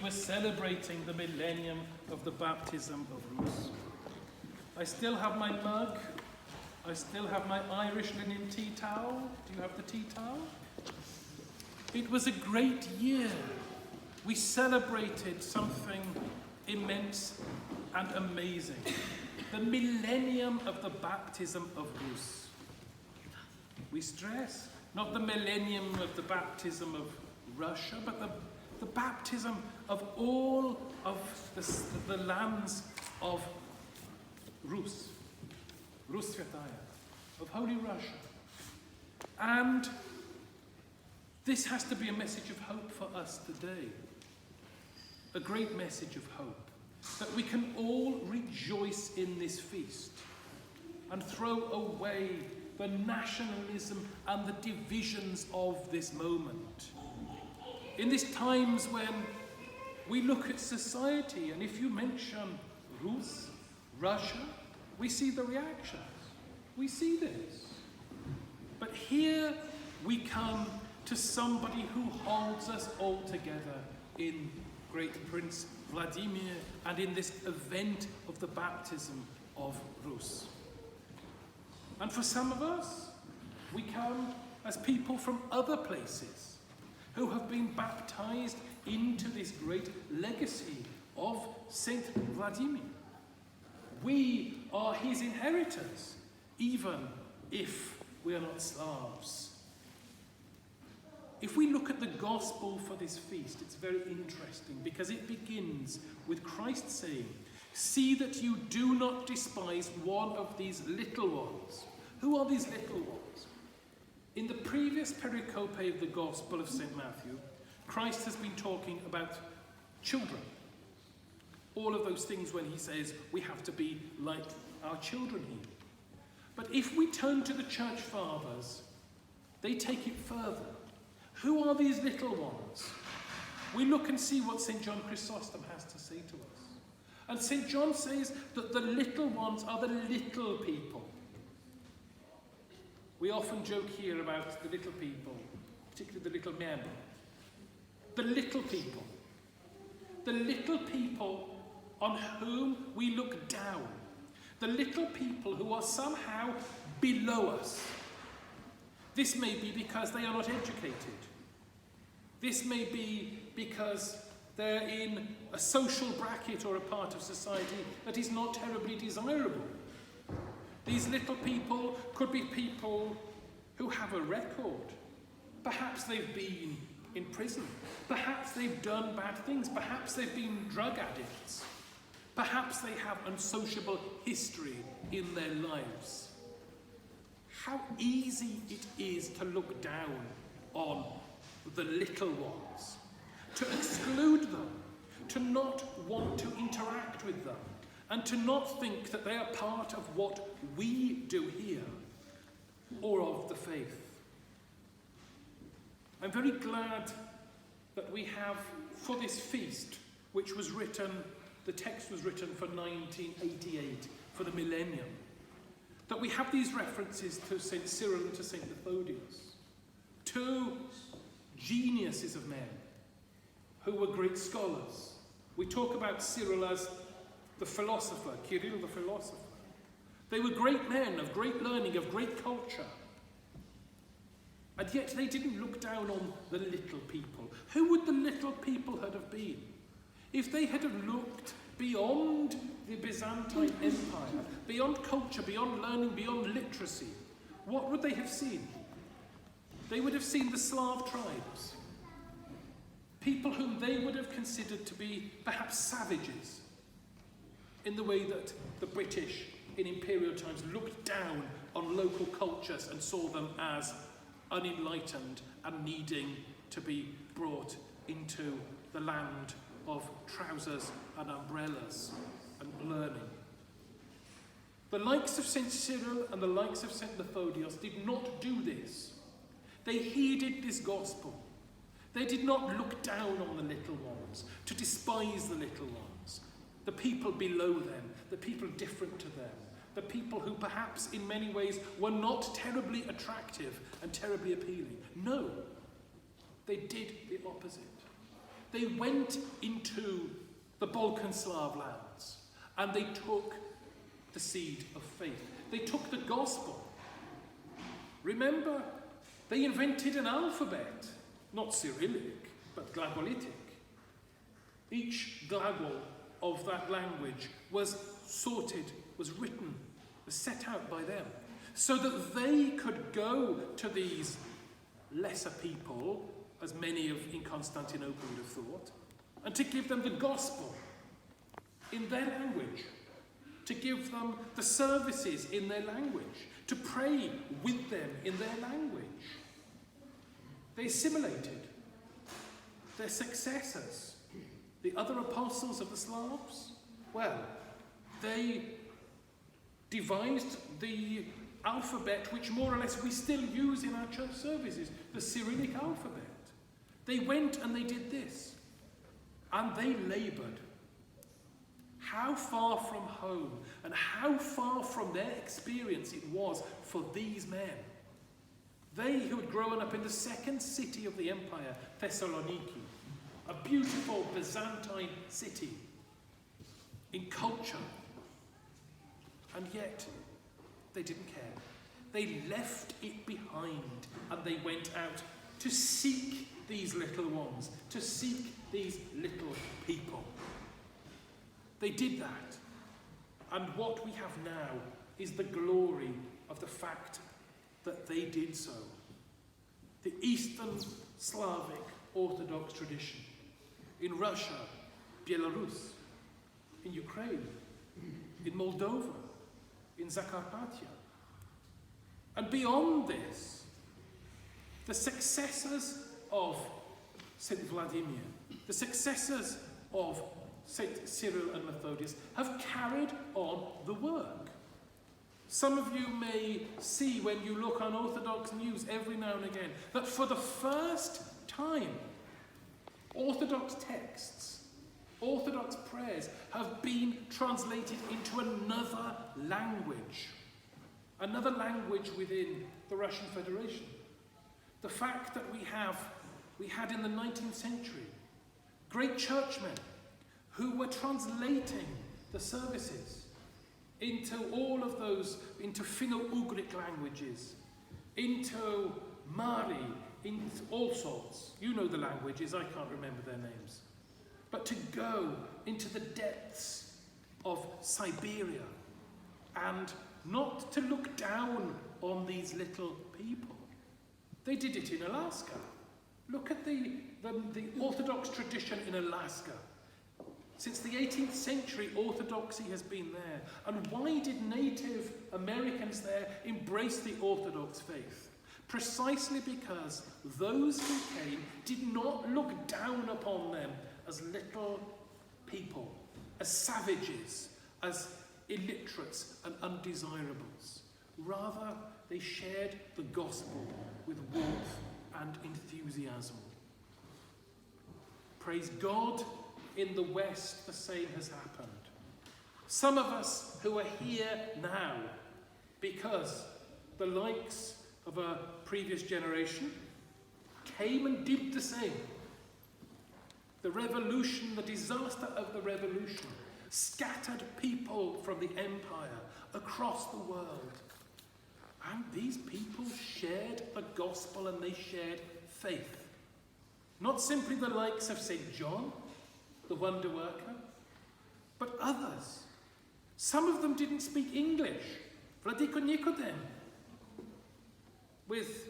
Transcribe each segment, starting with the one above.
we're celebrating the millennium of the baptism of Rus. I still have my mug. I still have my Irish linen tea towel. Do you have the tea towel? It was a great year. We celebrated something immense and amazing. The millennium of the baptism of Rus. We stress, not the millennium of the baptism of Russia, but the baptism of all of the lands of Rus, Rus Svataya, of Holy Russia. And this has to be a message of hope for us today. A great message of hope. That we can all rejoice in this feast and throw away the nationalism and the divisions of this moment. In these times when we look at society, and if you mention Rus, Russia, we see the reactions. We see this. But here we come to somebody who holds us all together in Great Prince Vladimir and in this event of the baptism of Rus. And for some of us, we come as people from other places who have been baptized into this great legacy of Saint Vladimir. We are his inheritors, even if we are not Slavs. If we look at the gospel for this feast, it's very interesting because it begins with Christ saying, "See that you do not despise one of these little ones." Who are these little ones? In the previous pericope of the Gospel of St. Matthew, Christ has been talking about children. All of those things when he says we have to be like our children here. But if we turn to the church fathers, they take it further. Who are these little ones? We look and see what St. John Chrysostom has to say to us. And St. John says that the little ones are the little people. We often joke here about the little people, particularly the little men. The little people. The little people on whom we look down. The little people who are somehow below us. This may be because they are not educated. This may be because they're in a social bracket or a part of society that is not terribly desirable. These little people could be people who have a record. Perhaps they've been in prison. Perhaps they've done bad things. Perhaps they've been drug addicts. Perhaps they have unsociable history in their lives. How easy it is to look down on the little ones, to exclude them, to not want to interact with them, and to not think that they are part of what we do here, or of the faith. I'm very glad that we have, for this feast, which was written, the text was written for 1988, for the millennium, that we have these references to St. Cyril and to St. Methodius, two geniuses of men who were great scholars. We talk about Cyril as the philosopher, Kirill the philosopher. They were great men of great learning, of great culture. And yet they didn't look down on the little people. Who would the little people have been? If they had have looked beyond the Byzantine Empire, beyond culture, beyond learning, beyond literacy, what would they have seen? They would have seen the Slav tribes. People whom they would have considered to be perhaps savages, in the way that the British in imperial times looked down on local cultures and saw them as unenlightened and needing to be brought into the land of trousers and umbrellas and learning. The likes of St. Cyril and the likes of St. Methodius did not do this. They heeded this gospel. They did not look down on the little ones, to despise the little ones, the people below them, the people different to them, the people who perhaps in many ways were not terribly attractive and terribly appealing. No, they did the opposite. They went into Balkan Slav lands, and they took the seed of faith. They took the gospel. Remember, they invented an alphabet, not Cyrillic, but glagolitic. Each glagol of that language was sorted, was written, was set out by them, so that they could go to these lesser people, as many in Constantinople would have thought, and to give them the gospel in their language, to give them the services in their language, to pray with them in their language. They assimilated. Their successors, the other apostles of the Slavs, well, they devised the alphabet which more or less we still use in our church services, the Cyrillic alphabet. They went and they did this, and they laboured. How far from home and how far from their experience it was for these men. They who had grown up in the second city of the empire, Thessaloniki, a beautiful Byzantine city in culture, and yet they didn't care. They left it behind and they went out to seek these little ones, to seek these little people. They did that. And what we have now is the glory of the fact that they did so. The Eastern Slavic Orthodox tradition in Russia, Belarus, in Ukraine, in Moldova, in Zakarpattia. And beyond this, the successors of St. Vladimir, the successors of St. Cyril and Methodius have carried on the work. Some of you may see when you look on Orthodox news every now and again that for the first time, Orthodox texts, Orthodox prayers have been translated into another language within the Russian Federation. The fact that we had in the 19th century great churchmen who were translating the services into all of those, into Finno-Ugric languages, into Mari, into all sorts. You know the languages, I can't remember their names. But to go into the depths of Siberia and not to look down on these little people. They did it in Alaska. Look at the Orthodox tradition in Alaska. Since the 18th century, Orthodoxy has been there. And why did Native Americans there embrace the Orthodox faith? Precisely because those who came did not look down upon them as little people, as savages, as illiterates and undesirables. Rather, they shared the gospel with warmth and enthusiasm. Praise God, in the West, the same has happened. Some of us who are here now, because the likes of a previous generation came and did the same. The revolution, the disaster of the revolution, scattered people from the empire across the world. And these people shared the gospel and they shared faith. Not simply the likes of St. John, the wonder worker, but others. Some of them didn't speak English. Vladiko Nikodem, with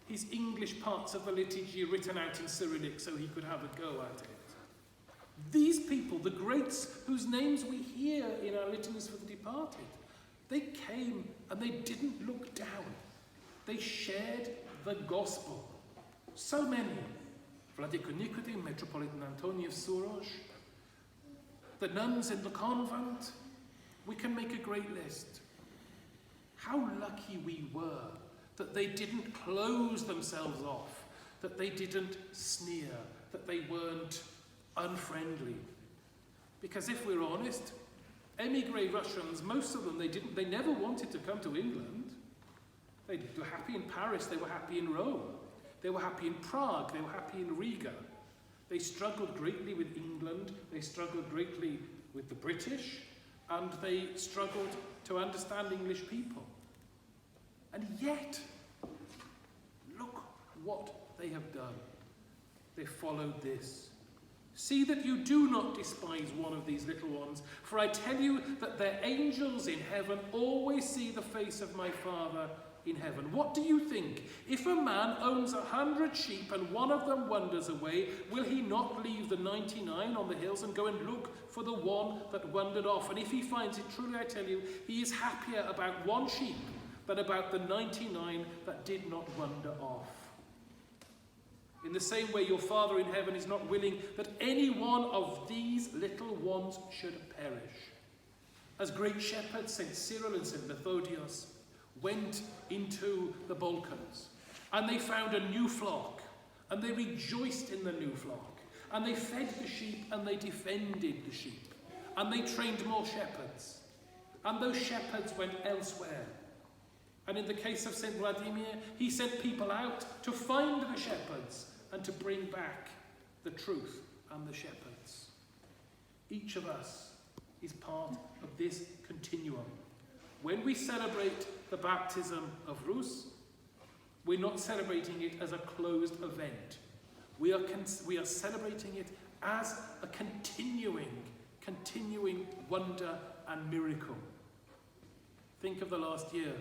his English parts of the liturgy written out in Cyrillic so he could have a go at it. These people, the greats whose names we hear in our litanies for the departed, they came and they didn't look down. They shared the gospel. So many. Vladiko Nikodem, Metropolitan Antoni of Surosh, the nuns in the convent. We can make a great list. How lucky we were that they didn't close themselves off, that they didn't sneer, that they weren't unfriendly. Because if we're honest, emigre Russians, most of them, they never wanted to come to England. They were happy in Paris, they were happy in Rome, they were happy in Prague, they were happy in Riga. They struggled greatly with England, they struggled greatly with the British, and they struggled to understand English people. And yet, look what they have done. They followed this. See that you do not despise one of these little ones, for I tell you that their angels in heaven always see the face of my Father in heaven. What do you think? If a man owns 100 sheep and one of them wanders away, will he not leave the 99 on the hills and go and look for the one that wandered off? And if he finds it, truly I tell you, he is happier about one sheep than about the 99 that did not wander off. In the same way, your Father in heaven is not willing that any one of these little ones should perish. As great shepherds, St. Cyril and St. Methodius went into the Balkans, and they found a new flock, and they rejoiced in the new flock, and they fed the sheep, and they defended the sheep, and they trained more shepherds, and those shepherds went elsewhere. And in the case of St. Vladimir, he sent people out to find the shepherds and to bring back the truth and the shepherds. Each of us is part of this continuum. When we celebrate the baptism of Rus, we're not celebrating it as a closed event. We are celebrating it as a continuing wonder and miracle. Think of the last year.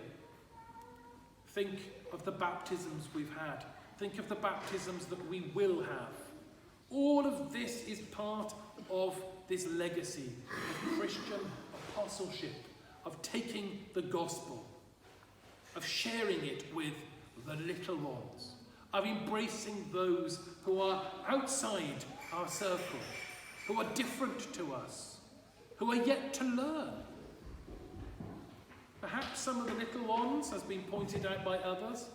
Think of the baptisms we've had. Think of the baptisms that we will have. All of this is part of this legacy of Christian apostleship, of taking the gospel, of sharing it with the little ones, of embracing those who are outside our circle, who are different to us, who are yet to learn. Perhaps some of the little ones, as been pointed out by others,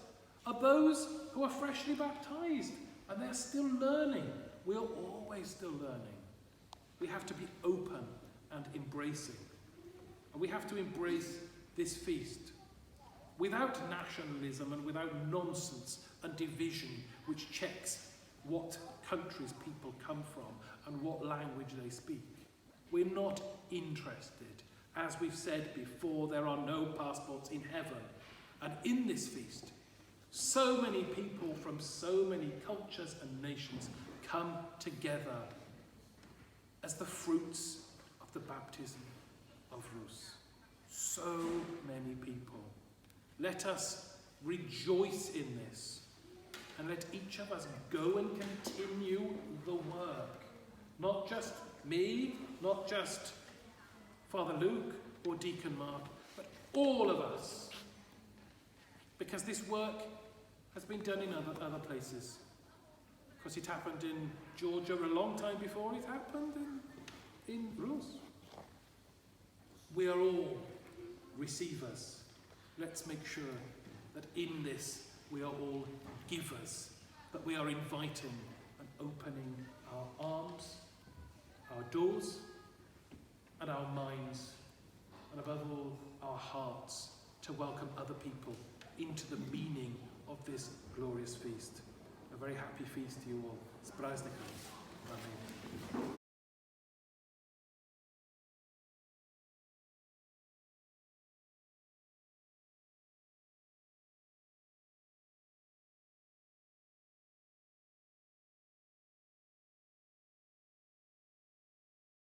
are those who are freshly baptized, and they're still learning. We are always still learning. We have to be open and embracing. And we have to embrace this feast without nationalism and without nonsense and division which checks what countries people come from and what language they speak. We're not interested. As we've said before, there are no passports in heaven. And in this feast, so many people from so many cultures and nations come together as the fruits of the baptism of Rus. So many people. Let us rejoice in this, and let each of us go and continue the work. Not just me, not just Father Luke or Deacon Mark, but all of us. Because this work has been done in other places. Because it happened in Georgia a long time before it happened in Rus. We are all receivers. Let's make sure that in this we are all givers, that we are inviting and opening our arms, our doors, and our minds, and above all, our hearts, to welcome other people into the meaning of this glorious feast. A very happy feast to you all. Z praznikiem. Amen.